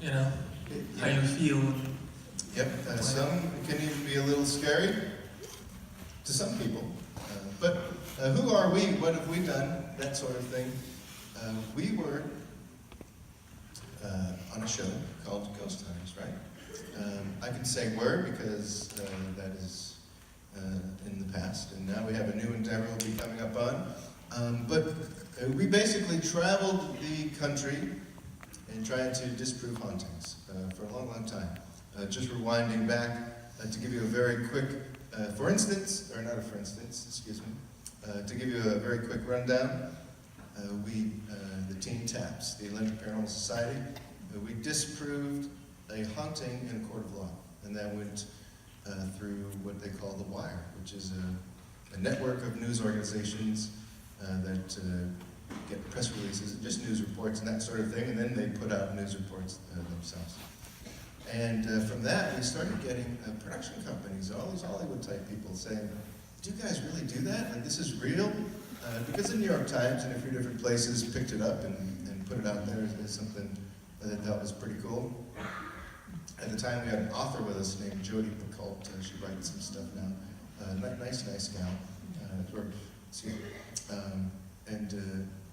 you know, how you feel. Yep, some can even be a little scary to some people. But who are we? What have we done? That sort of thing. We were on a show called Ghosthunters, right? I can say were because that is in the past, and now we have a new endeavor we'll be coming up on. But we basically traveled the country and tried to disprove hauntings for a long, long time. Just rewinding back to give you a very quick, excuse me, to give you a very quick rundown. The Teen Taps, the Atlantic Paranormal Society, we disproved a haunting in a court of law, and that went through what they call The Wire, which is a network of news organizations that get press releases, just news reports and that sort of thing, and then they put out news reports themselves. And from that, we started getting production companies, all these Hollywood-type people saying, do you guys really do that? Like, this is real? Because the New York Times and a few different places picked it up and put it out there as something that they thought was pretty cool. At the time, we had an author with us named Jody Picoult. She writes some stuff now. Nice gal.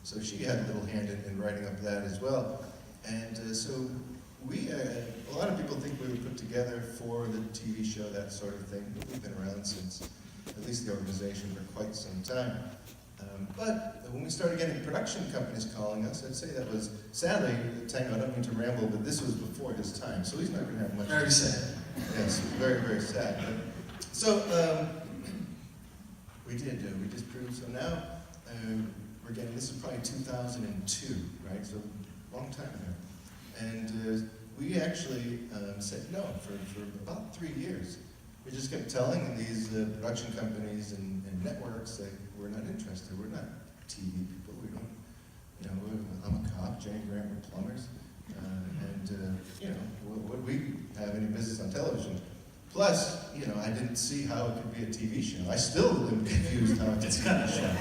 So she had a little hand in writing up that as well. And so we, a lot of people think we were put together for the TV show, that sort of thing. We've been around since, at least the organization, for quite some time. But when we started getting production companies calling us, I'd say that was, sadly, Tango, I don't mean to ramble, but this was before his time, so he's not going to have much. Very sad. Yes, very, very sad. So, we disproved, so now we're getting, this is probably 2002, right? So, long time ago. And we actually said no for about 3 years. We just kept telling these production companies and networks that we're not interested. We're not TV people. We don't, you know, I'm a cop, Jane Grant, we're plumbers. Would we have any business on television? Plus, you know, I didn't see how it could be a TV show. I still am confused how it's a TV show.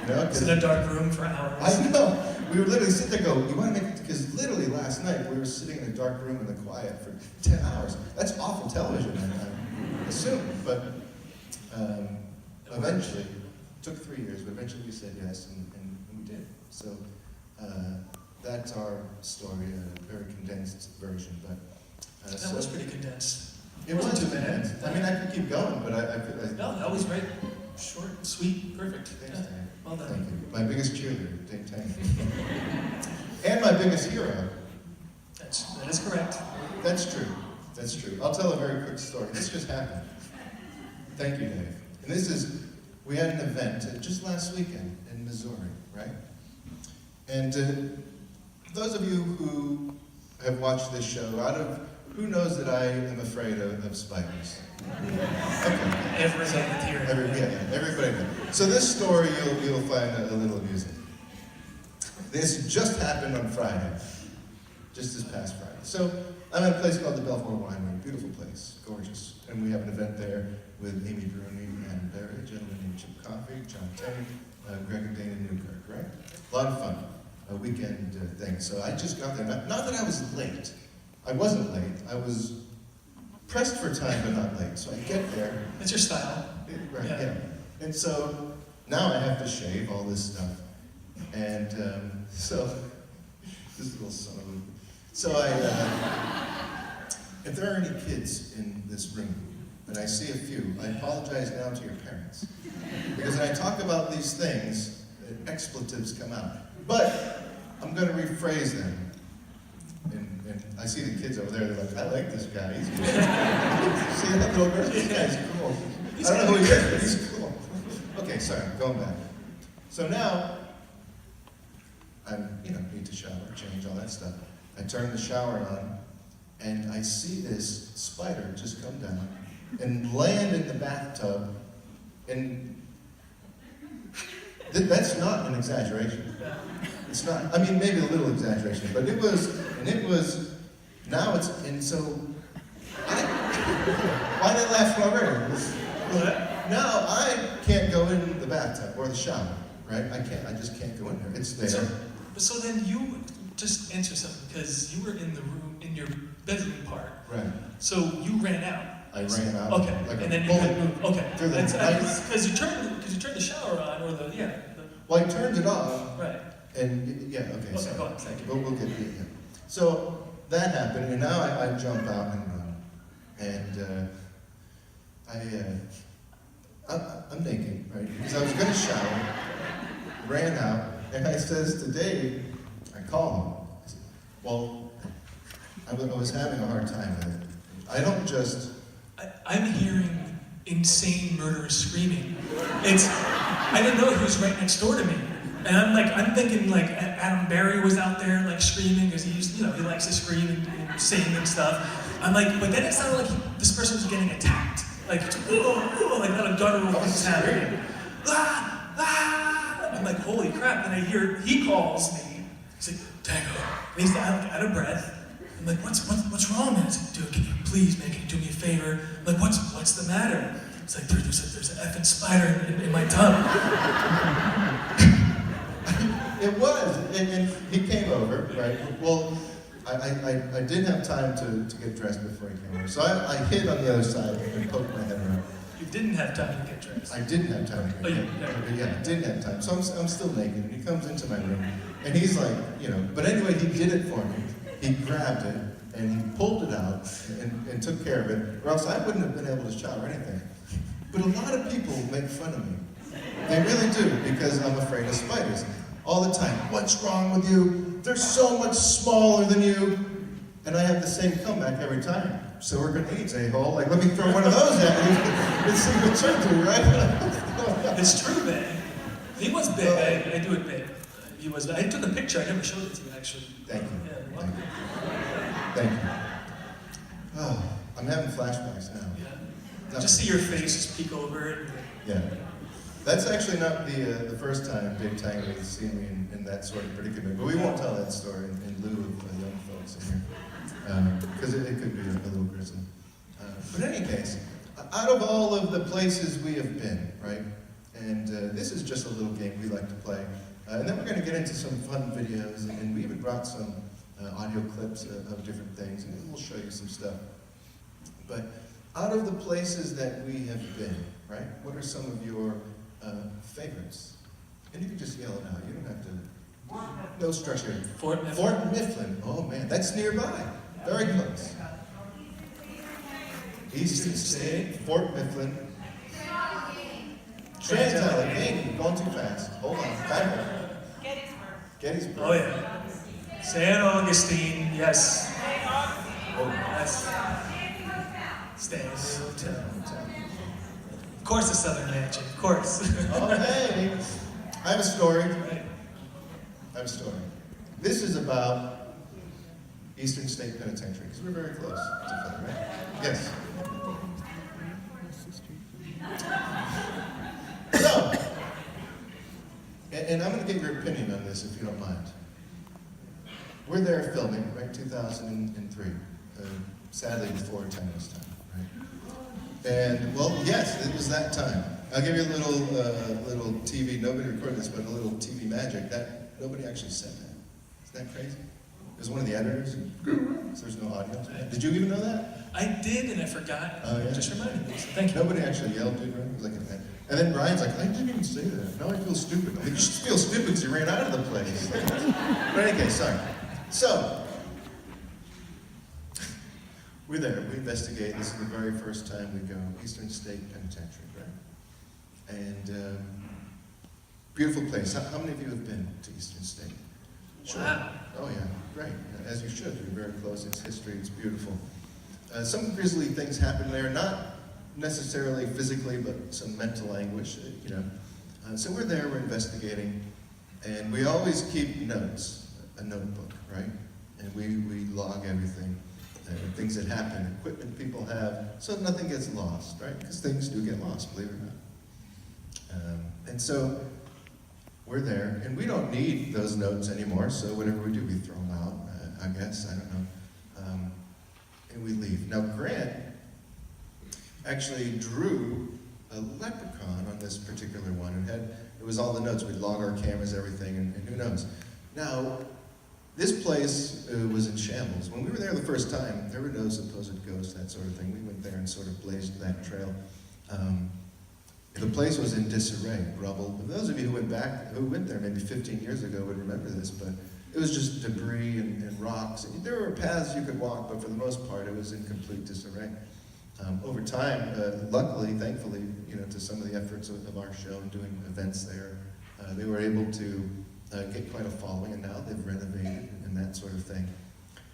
You know, it's in a dark room for hours. I know. We would literally sit there and go, you want to make it, because literally last night we were sitting in a dark room in the quiet for 10 hours. That's awful television, I assume. But eventually, it took 3 years, but eventually we said yes, and we did. So that's our story, a very condensed version. But that was pretty condensed. It wasn't too condensed. I mean, I could keep going, but I no, that was great. Short, sweet, perfect. Thanks, yeah. Dan. Well done. Thank you. My biggest cheerleader, Dave Tango. And my biggest hero. That is correct. That's true. That's true. I'll tell a very quick story. This just happened. Thank you, Dave. And this is, we had an event just last weekend in Missouri, right? And those of you who have watched this show, who knows that I am afraid of spiders? Okay. Everybody here. Everybody knows. So this story you'll find a little amusing. This just happened on Friday, just this past Friday. So I'm at a place called the Belvoir Winery, beautiful place, gorgeous. And we have an event there with Amy Bruni and Barry, a gentleman named Chip Coffey, John Tenney, Greg and Dana Newkirk, right? A lot of fun, a weekend thing. So I just got there, not that I was late. I wasn't late, I was pressed for time but not late. So I get there. It's your style. Right, yeah. And so now I have to shave all this stuff. And so, this is a little son of a... So if there are any kids in this room, and I see a few, I apologize now to your parents. Because when I talk about these things, expletives come out. But I'm going to rephrase them. And I see the kids over there, they're like, I like this guy, he's cool. See that little girl? This guy's cool. I don't know who he is, but he's cool. Okay, sorry, going back. So now, I need to shower, change, all that stuff. I turn the shower on, and I see this spider just come down and land in the bathtub, and that's not an exaggeration. It's not, I mean, maybe a little exaggeration, but it was, now it's, and so, why did I laugh already? Now I can't go in the bathtub or the shower, right? I just can't go in there. It's there. So then you just answer something, because you were in the room, in your bedroom part. Right. So you ran out. I ran out. Okay, Like and a then you bullet had moved. Okay, through the night. because you turned the shower on, or the Well, I turned it off. right. And yeah, okay. Okay, So go on. Thank you. we'll get to it. Yeah. So that happened, and now I jump out and run, and I'm naked, right? Because I was going to shower, ran out, and I says to Dave, I call him. I said, well, I was having a hard time with it. I don't just. I'm hearing insane murderous screaming. I didn't know he was right next door to me. And I'm thinking like Adam Berry was out there like screaming, because he likes to scream and sing and stuff. I'm like, but then it sounded like this person was getting attacked. Like, like not a guttural thing was happening. Ah, ah. I'm like, holy crap. And I hear, he calls me. He's like, Tango. And he's out of breath. I'm like, what's wrong, man? He's like, dude, can you please do me a favor? I'm like, what's the matter? It's like, dude, there's an effing spider in my tub. It was, and he came over, right? Well, I didn't have time to get dressed before he came over, so I hid on the other side and poked my head around. You didn't have time to get dressed. I didn't have time to get dressed. Yeah, I didn't have time. So I'm still naked, and he comes into my room, and he's like, but anyway, he did it for me. He grabbed it, and he pulled it out, and took care of it, or else I wouldn't have been able to shower or anything. But a lot of people make fun of me. They really do, because I'm afraid of spiders. All the time, what's wrong with you? They're so much smaller than you. And I have the same comeback every time. So we're grenades, a-hole. Like, let me throw one of those at you and see what you do, right? It's true, man. He was big. I do admit. He was. I took a picture. I never showed it to you, actually. Thank you. Yeah, well, Thank you. Oh, I'm having flashbacks now. yeah. Just see your face just peek over it. Yeah. That's actually not the first time Dave Tango has seen me in that sort of predicament, but we won't tell that story in lieu of young folks in here, because it could be a little grisly. But in any case, out of all of the places we have been, right, and this is just a little game we like to play, and then we're going to get into some fun videos, and we even brought some audio clips of different things, and we'll show you some stuff. But out of the places that we have been, right, what are some of your favorites? And you can just yell it out. You don't have to. No structure. Fort Mifflin. Fort Mifflin. Oh man, that's nearby. Very close. Eastern State, Fort Mifflin. Trans-Allegheny. Going too fast. Hold on. Time out. Gettysburg. Oh yeah. San Augustine. Yes. Oh, Yes. Stanley Hotel. Of course, the Southern Mansion. Of course. oh hey. I have a story. Right. I have a story. This is about Eastern State Penitentiary, because we're very close to each other, right? Yes. So, and I'm going to get your opinion on this if you don't mind. We're there filming, right, 2003, sadly before Tango's time, right? And, well, yes, it was that time. I'll give you a little TV, nobody recorded this, but a little TV magic. That nobody actually said that. Isn't that crazy? It was one of the editors, so there's no audio. Did you even know that? I did, and I forgot. Oh, yeah. Just reminded me. So thank you. Nobody actually yelled, dude, right? It was like and then Ryan's like, I didn't even say that. Now I feel stupid. I'm like, you should feel stupid because you ran out of the place. But anyway, sorry. So, we're there. We investigate. This is the very first time we go. Eastern State Penitentiary, right? And beautiful place. How many of you have been to Eastern State? Sure. Wow. Oh yeah, great. As you should. You're very close. It's history. It's beautiful. Some grisly things happen there. Not necessarily physically, but some mental anguish. So we're there. We're investigating, and we always keep notes. A notebook, right? And we log everything. Things that happen, equipment people have, so nothing gets lost, right? Because things do get lost, believe it or not. And so we're there, and we don't need those notes anymore, so whatever we do, we throw them out, I guess, I don't know. And we leave. Now, Grant actually drew a leprechaun on this particular one, and it was all the notes. We'd log our cameras, everything, and who knows. Now, This place was in shambles. When we were there the first time, there were no supposed ghosts, that sort of thing. We went there and sort of blazed that trail. The place was in disarray, rubble. Those of you who went there maybe 15 years ago would remember this, but it was just debris and rocks. And there were paths you could walk, but for the most part, it was in complete disarray. Over time, luckily, thankfully, to some of the efforts of our show and doing events there, they were able to get quite a following, and now they've renovated and that sort of thing.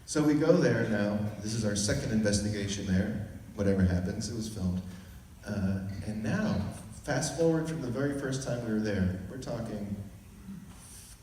So we go there now. This is our second investigation there. Whatever happens, it was filmed. And now, fast forward from the very first time we were there, we're talking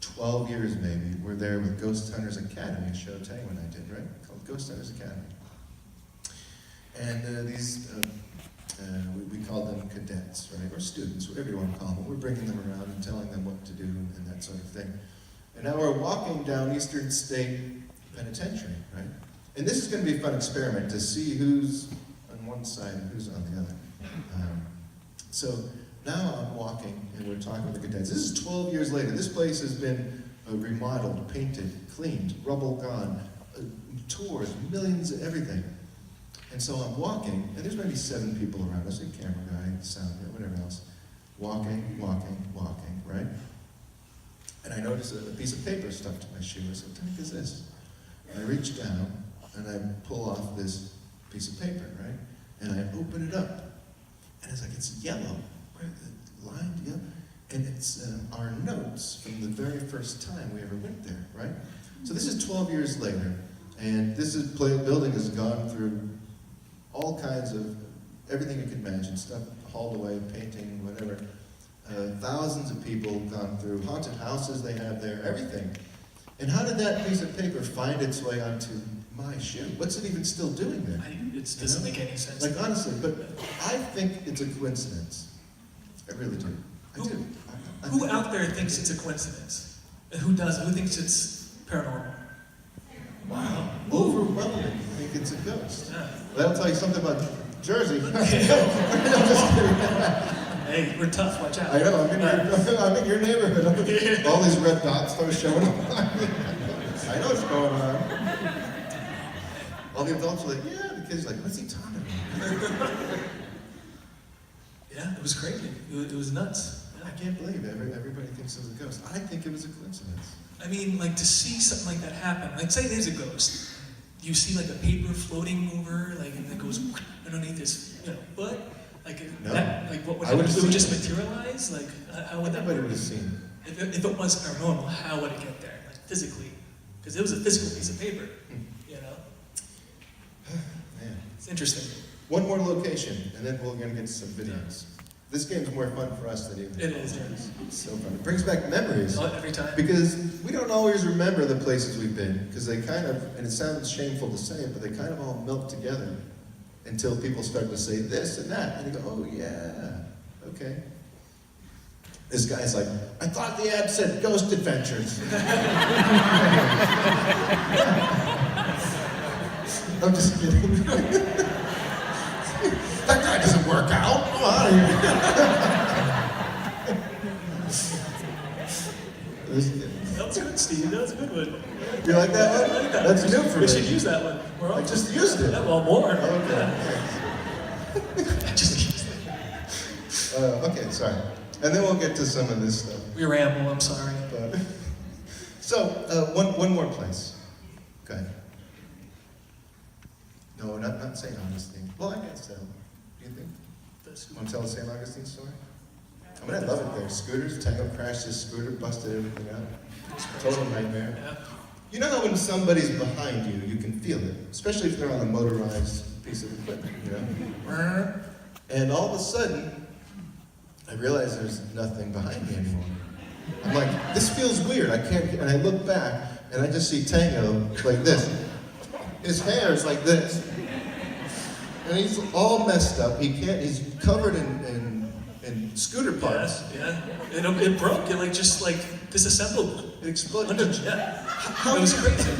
12 years maybe. We're there with Ghosthunters Academy, a show Tango and I did, right? Called Ghosthunters Academy. And we call them cadets, right? Or students, whatever you want to call them. We're bringing them around and telling them what to do and that sort of thing. And now we're walking down Eastern State Penitentiary, right? And this is going to be a fun experiment to see who's on one side and who's on the other. So now I'm walking and we're talking with the cadets. This is 12 years later. This place has been remodeled, painted, cleaned, rubble gone, tours, millions of everything. And so I'm walking, and there's maybe 7 people around us, a camera guy, sound guy, whatever else. Walking, right? And I notice a piece of paper stuck to my shoe. I said, what the heck is this? And I reach down, and I pull off this piece of paper, right? And I open it up. And it's like, it's yellow, right? Lined yellow. And it's our notes from the very first time we ever went there, right? So this is 12 years later, and building has gone through all kinds of, everything you can imagine, stuff hauled away, painting, whatever. Thousands of people gone through, haunted houses they have there, everything. And how did that piece of paper find its way onto my shoe? What's it even still doing there? It doesn't make any sense. Like, honestly, but I think it's a coincidence. I really do. I do. Who out there thinks it's a coincidence? And who doesn't? Who thinks it's paranormal? Wow. Overwhelming. I think it's a ghost. Yeah. That'll tell you something about Jersey. No, just kidding. Hey, we're tough, watch out. I know, I'm in your neighborhood. All these red dots start showing up. I know what's going on. All the adults are like, yeah, the kids are like, what's he talking about? Yeah, it was crazy. It was nuts. Yeah. I can't believe everybody thinks it was a ghost. I think it was a coincidence. I mean, like, to see something like that happen, like, say there's a ghost. You see, like, a paper floating over, like, and it goes underneath this, butt. Like, no. What would it would just materialize? Like, how would that Everybody work? would have seen. If it was paranormal, how would it get there? Like, physically? Because it was a physical piece of paper, Man. It's interesting. One more location, and then we're going to get to some videos. This game's more fun for us than even. It is, yes. It's so fun. It brings back memories. Every time. Because we don't always remember the places we've been, because they kind of, and it sounds shameful to say it, but they kind of all melt together until people start to say this and that, and you go, oh yeah, okay. This guy's like, I thought the ad said Ghost Adventures. I'm just kidding. That guy doesn't work out. Come on. That's good, Steve. That's a good one. You like that one? I like that. That's new for me. We should use that one. I just used it. Yeah, well, more. Okay. I just used it. Okay, sorry. And then we'll get to some of this stuff. We ramble, I'm sorry. But, so, one more place. Go ahead. No, not St. Augustine. Well, I guess so. Do you think? Want to tell the St. Augustine story? I mean, I love it there. Scooters, Tango crashed his scooter, busted everything up. Total nightmare. Yeah. You know how when somebody's behind you, you can feel it, especially if they're on a motorized piece of equipment, And all of a sudden, I realize there's nothing behind me anymore. I'm like, this feels weird. I can't, and I look back, and I just see Tango like this. His hair is like this. And he's all messed up. He's covered in scooter parts. Yeah. It broke. It just disassembled. It exploded. Yeah. How It was did crazy.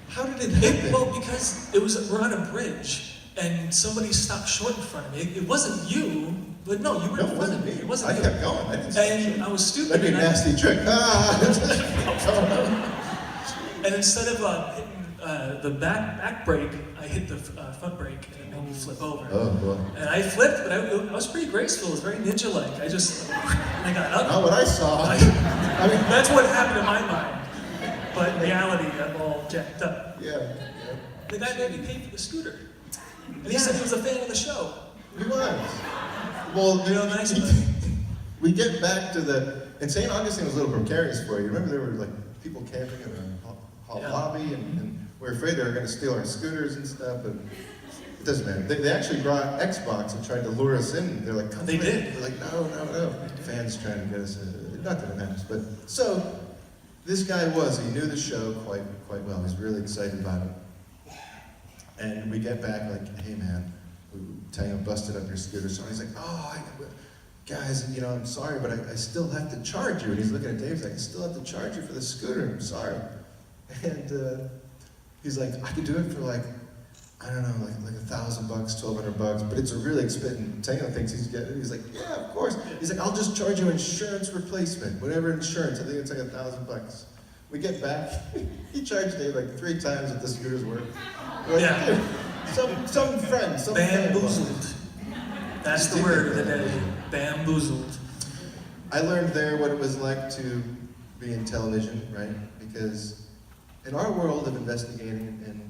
How did it happen? Well, because we're on a bridge, and somebody stopped short in front of me. It wasn't you, but no, you were in No, it front wasn't of me. me. It wasn't I you. kept going. I didn't stop And short. I was stupid. That'd be a and nasty trick. And instead of hitting the back brake, I hit the front brake, and it made me flip over. Oh, boy. And I flipped, but I was pretty graceful. It was very ninja-like. I just, and I got up. Not what I saw. I mean, that's what happened in my mind. But in reality, I'm all jacked up. Yeah. The guy made me pay for the scooter. And he said he was a fan of the show. He was. Well, You know, nice of him. we get back to and St. Augustine was a little precarious for you. Remember there were like people camping in the hall Yeah. lobby, and we were afraid they were going to steal our scooters and stuff, but it doesn't matter. They actually brought Xbox and tried to lure us in. They're like, come They in. did. They're like, no. Fans trying to get us, not that it matters. But so, this guy he knew the show quite well. He was really excited about it. And we get back like, hey man, Tango busted up your scooter. So he's like, guys, I'm sorry, but I still have to charge you. And he's looking at Dave, he's like, I still have to charge you for the scooter, I'm sorry. And he's like, I could do it for like, I don't know, like $1,000, $1,200, but it's a really expensive. Tango thinks he's getting it. He's like, yeah, of course. He's like, I'll just charge you insurance replacement, whatever insurance. I think it's like $1,000. We get back, he charged Dave like 3 times what the scooter's worth. Like, Yeah. Some friend, some Bamboozled. That's the word of the day. Bamboozled. I learned there what it was like to be in television, right? Because in our world of investigating and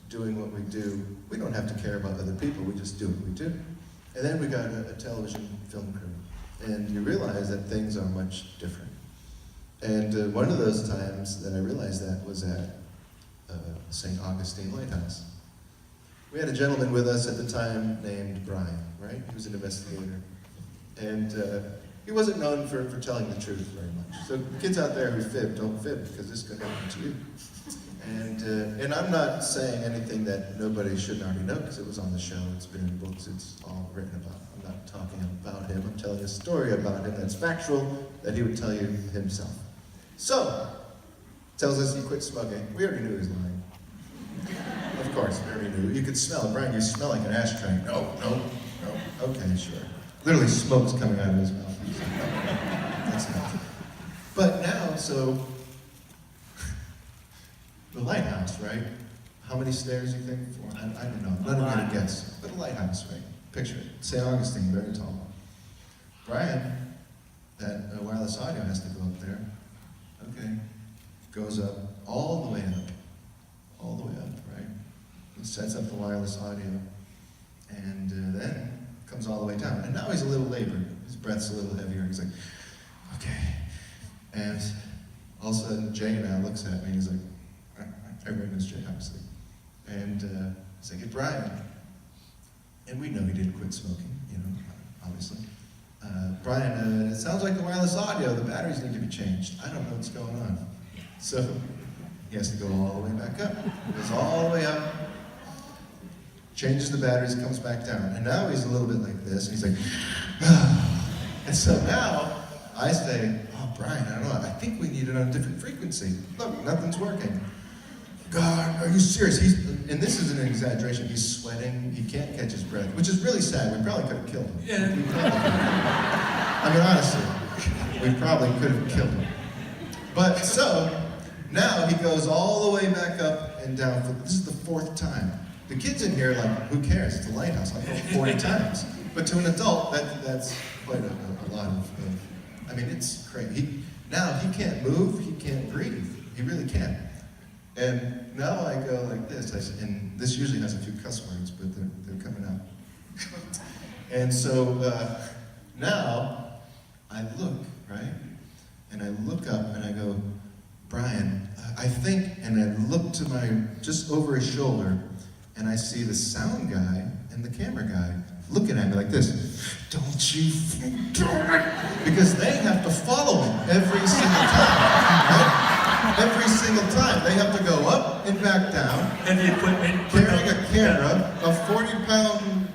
doing what we do, we don't have to care about other people, we just do what we do. And then we got a television film crew, and you realize that things are much different. And one of those times that I realized that was at St. Augustine Lighthouse. We had a gentleman with us at the time named Brian, right? He was an investigator. And he wasn't known for telling the truth very much. So kids out there who fib, don't fib, because this could happen to you. And I'm not saying anything that nobody shouldn't already know, because it was on the show, it's been in books, it's all written about. I'm not talking about him, I'm telling a story about him that's factual, that he would tell you himself. So, tells us he quit smoking. We already knew he was lying. Of course, we already knew. You could smell it. Brian, you smell like an ashtray. No. Okay, sure. Literally smoke's coming out of his mouth. That's not. But now, so, the lighthouse, right? How many stairs do you think? 4? I don't know. I'm not even going to guess. But a lighthouse, right? Picture it. St. Augustine, very tall. Brian, that wireless audio has to go up there. Okay. Goes up all the way up. All the way up, right? He sets up the wireless audio. And then comes all the way down. And now he's a little labored. His breath's a little heavier. He's like, okay. And all of a sudden, Jay now looks at me and he's like, everyone knows Jay, obviously. And he's like, hey, Brian. And we know he didn't quit smoking, obviously. Brian, it sounds like the wireless audio, the batteries need to be changed. I don't know what's going on. So he has to go all the way back up. Goes all the way up, changes the batteries, comes back down. And now he's a little bit like this, and he's like, and so now I say, oh, Brian, I don't know, I think we need it on a different frequency. Look, nothing's working. God, are you serious? And this is an exaggeration. He's sweating. He can't catch his breath, which is really sad. We probably could have killed him. Yeah. I mean, honestly, we probably could have killed him. But so, now he goes all the way back up and down. This is the 4th time. The kids in here are like, who cares? It's a lighthouse. I'll go 40 times. But to an adult, that's quite a lot of, I mean, it's crazy. Now he can't move. He can't breathe. He really can't. And now I go like this, and this usually has a few cuss words, but they're coming out. And so now I look, right? And I look up and I go, Brian, I think, and I look to just over his shoulder, and I see the sound guy and the camera guy looking at me like this. Don't you do it! Because they have to follow him every single time, right? Every single time. They have to go up and back down. And the equipment. Carrying a camera, a 40-pound,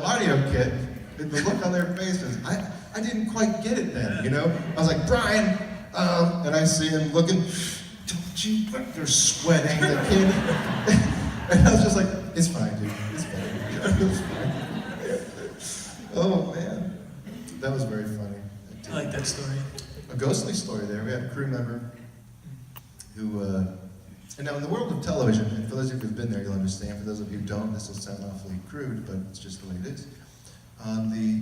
audio kit, with the look on their faces. I didn't quite get it then, I was like, Brian, and I see him looking, don't you, they're sweating, the kid. And I was just like, it's fine, dude, it's fine. It's fine. Oh, man. That was very funny. I like that story. A ghostly story there. We had a crew member, who, and now in the world of television, and for those of you who've been there, you'll understand. For those of you who don't, this will sound awfully crude, but it's just the way it is. On the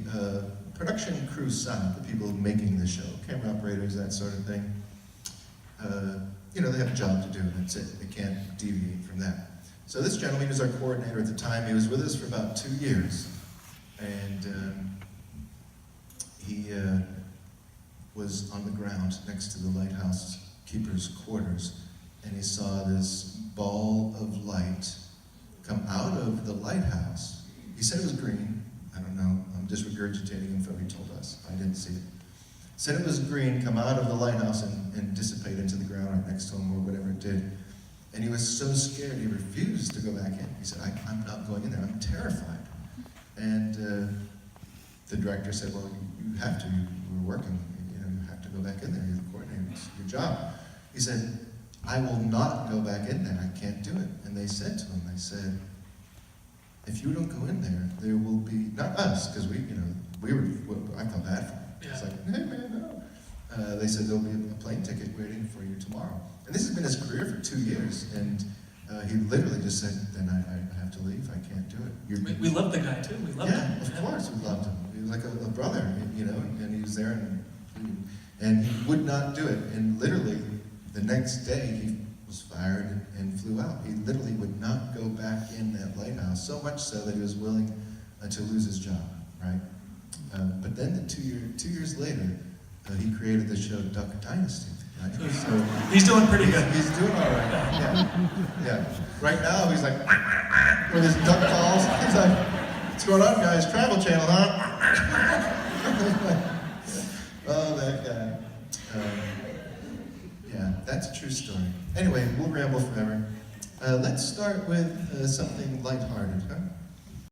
production crew side, the people making the show, camera operators, that sort of thing, you know, they have a job to do, and that's it. They can't deviate from that. So this gentleman was our coordinator at the time. He was with us for about 2 years, and he was on the ground next to the lighthouse keeper's quarters, and he saw this ball of light come out of the lighthouse. He said it was green. I don't know. I'm just regurgitating info he told us. I didn't see it. Said it was green, come out of the lighthouse and dissipate into the ground right next to him or whatever it did. And he was so scared he refused to go back in. He said, I'm not going in there. I'm terrified. And the director said, well, you have to. You were working. You know, you have to go back in there. You're the coordinator. It's your job. He said, I will not go back in there. I can't do it. And they said to him, they said, if you don't go in there, there will be, not us, because we were, I felt bad for him. Yeah. It's like, hey man, no. They said there'll be a plane ticket waiting for you tomorrow. And this has been his career for 2 years. And he literally just said, then I have to leave. I can't do it. We love the guy too. We love him. Of course we loved him. He was like a brother, you know, and he was there and he would not do it. And literally the next day he was fired and flew out. He literally would not go back in that lighthouse, so much so that he was willing to lose his job, right? But then 2 years later, he created the show Duck Dynasty, right? So He's doing pretty good. He's doing all right. Yeah. Right now he's like with his duck calls. He's like, "What's going on, guys? Travel Channel, huh?" Oh, that guy. Yeah, that's a true story. Anyway, we'll ramble forever. Let's start with something lighthearted, huh?